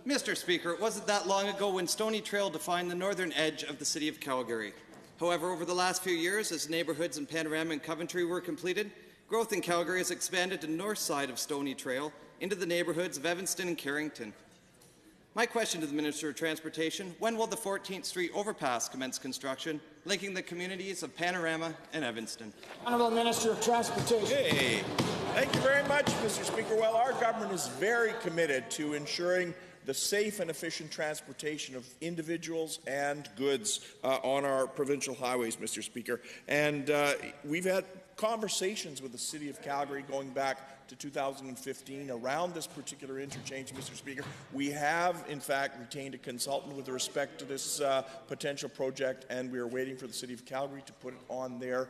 Mr. Speaker, it wasn't that long ago when Stony Trail defined the northern edge of the city of Calgary. However, over the last few years, as neighbourhoods in Panorama and Coventry were completed, growth in Calgary has expanded to the north side of Stony Trail into the neighbourhoods of Evanston and Carrington. My question to the Minister of Transportation: when will the 14th Street Overpass commence construction, linking the communities of Panorama and Evanston? Honourable Minister of Transportation. Hey, thank you very much, Mr. Speaker. Well, our government is very committed to ensuring the safe and efficient transportation of individuals and goods on our provincial highways, Mr. Speaker. And we've had conversations with the City of Calgary going back to 2015 around this particular interchange, Mr. Speaker. We have, in fact, retained a consultant with respect to this potential project, and we are waiting for the City of Calgary to put it on their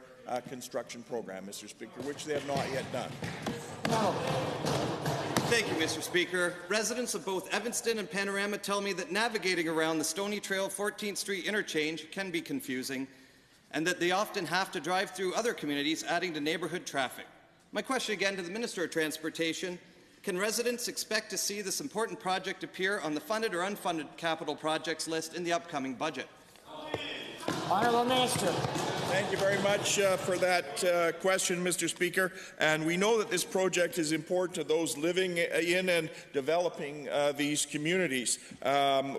construction program, Mr. Speaker, which they have not yet done. No. Thank you, Mr. Speaker. Residents of both Evanston and Panorama tell me that navigating around the Stony Trail 14th Street interchange can be confusing, and that they often have to drive through other communities, adding to neighbourhood traffic. My question again to the Minister of Transportation: can residents expect to see this important project appear on the funded or unfunded capital projects list in the upcoming budget? Honourable Minister. Thank you very much for that question, Mr. Speaker. And we know that this project is important to those living in and developing these communities.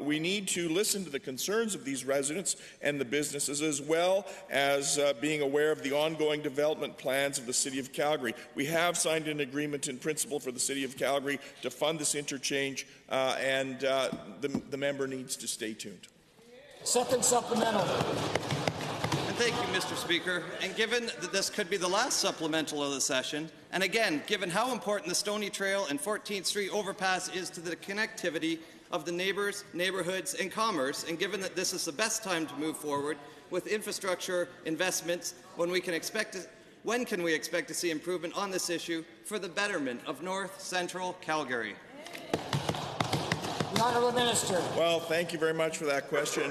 We need to listen to the concerns of these residents and the businesses, as well as being aware of the ongoing development plans of the City of Calgary. We have signed an agreement in principle for the City of Calgary to fund this interchange, and the member needs to stay tuned. Second supplemental. Thank you, Mr. Speaker. And given that this could be the last supplemental of the session, and again, given how important the Stony Trail and 14th Street Overpass is to the connectivity of the neighbours, neighbourhoods and commerce, and given that this is the best time to move forward with infrastructure investments, when can we expect to see improvement on this issue for the betterment of North-Central Calgary? The Honourable Minister. Well, thank you very much for that question,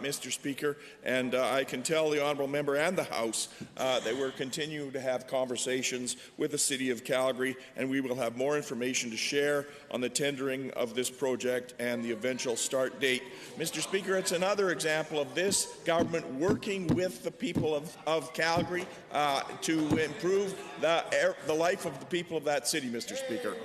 Mr. Speaker. And I can tell the honourable member and the House that we're continuing to have conversations with the City of Calgary, and we will have more information to share on the tendering of this project and the eventual start date. Mr. Speaker, it's another example of this government working with the people of Calgary to improve the life of the people of that city, Mr. Speaker.